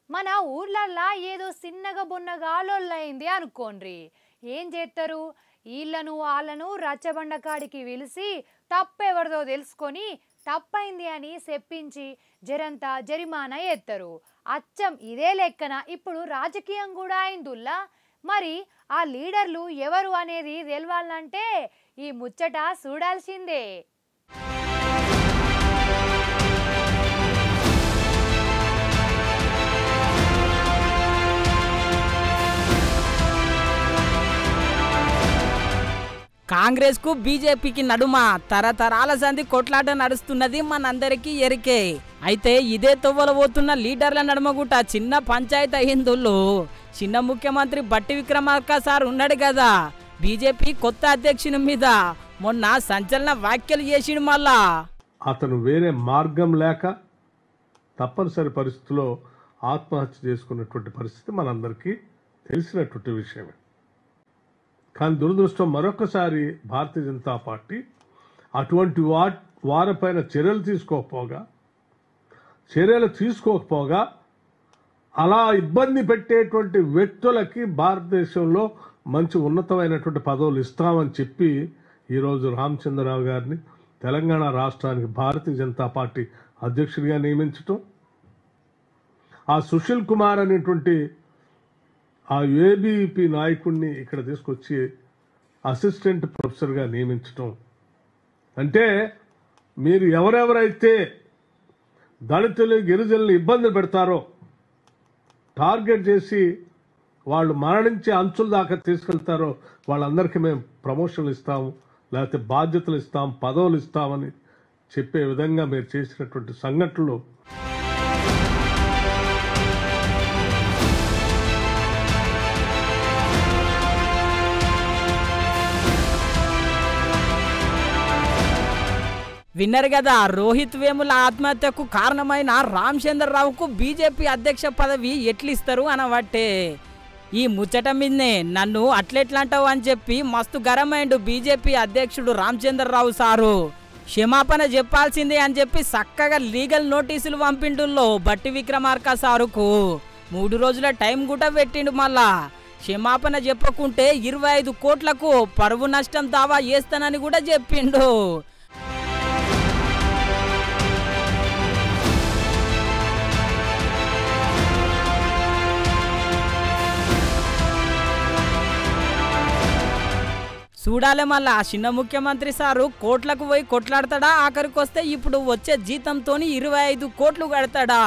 మన ఊర్లల్లా ఏదో చిన్నగా బొన్నగా లొల్లైంది అనుకోండ్రి. ఏం చేస్తారు? ఈళ్ళను వాళ్ళను రచ్చబండ కాడికి పిలిచి తప్పెవరిదో తెలుసుకొని తప్పైంది అని చెప్పించి జరంత జరిమానా ఎత్తరు. అచ్చం ఇదే లెక్కన ఇప్పుడు రాజకీయం కూడా అయిందుల్లా. మరి ఆ లీడర్లు ఎవరు అనేది తెలవాలంటే ఈ ముచ్చట చూడాల్సిందే. కాంగ్రెస్ కు బీజేపీకి నడుమ తరతరాల సంధి కొట్లాట నడుస్తున్నది మనందరికీ ఎరికే. అయితే ఇదే తొవ్వల పోతున్న లీడర్ల నడుమగుట చిన్న పంచాయతీ అయిందుల్లో చిన్న ముఖ్యమంత్రి బట్టి విక్రమార్క సార్ ఉన్నాడు కదా, బీజేపీ కొత్త అధ్యక్షుని మీద మొన్న సంచలన వ్యాఖ్యలు చేసిండు. మళ్ళా అతను వేరే మార్గం లేక తప్పనిసరి పరిస్థితిలో ఆత్మహత్య చేసుకున్నటువంటి పరిస్థితి మనందరికీ తెలిసినటువంటి విషయమే. కానీ దురదృష్టం మరొకసారి భారతీయ జనతా పార్టీ అటువంటి వారిపైన చర్యలు తీసుకోకపోగా అలా ఇబ్బంది పెట్టేటువంటి వ్యక్తులకి భారతదేశంలో మంచి ఉన్నతమైనటువంటి పదవులు ఇస్తామని చెప్పి ఈరోజు రామచంద్రరావు గారిని తెలంగాణ రాష్ట్రానికి భారతీయ జనతా పార్టీ అధ్యక్షుడిగా నియమించటం, ఆ సుశీల్ కుమార్ అనేటువంటి ఆ ఏబీపీ నాయకుడిని ఇక్కడ తీసుకొచ్చి అసిస్టెంట్ ప్రొఫెసర్గా నియమించటం అంటే మీరు ఎవరెవరైతే దళితులు గిరిజనులు ఇబ్బంది పెడతారో టార్గెట్ చేసి వాళ్ళు మరణించే అంచుల దాకా తీసుకెళ్తారో వాళ్ళందరికీ మేము ప్రమోషన్లు ఇస్తాము, లేకపోతే బాధ్యతలు ఇస్తాం, పదవులు ఇస్తామని చెప్పే విధంగా మీరు చేసినటువంటి సంఘటనలు విన్నారు కదా. రోహిత్ వేముల ఆత్మహత్యకు కారణమైన రామచంద్రరావుకు బీజేపీ అధ్యక్ష పదవి ఎట్లిస్తారు అనబట్టే ఈ ముచ్చట మీదనే నన్ను అట్లెట్లంటావు అని చెప్పి మస్తు గరమైండు బీజేపీ అధ్యక్షుడు రామచంద్రరావు సారు. క్షమాపణ చెప్పాల్సిందే అని చెప్పి చక్కగా లీగల్ నోటీసులు పంపిండుల్లో బట్టి విక్రమార్క సారుకు 3 రోజుల టైం కూడా పెట్టిండు. మళ్ళా క్షమాపణ చెప్పకుంటే 25 కోట్లకు పరువు నష్టం దావా చేస్తానని కూడా చెప్పిండు. చూడాలి మళ్ళా చిన్న ముఖ్యమంత్రి సారు కోట్లకు పోయి కొట్లాడతాడా, ఆఖరికి వస్తే ఇప్పుడు వచ్చే జీతంతోని 25 కోట్లు కడతాడా.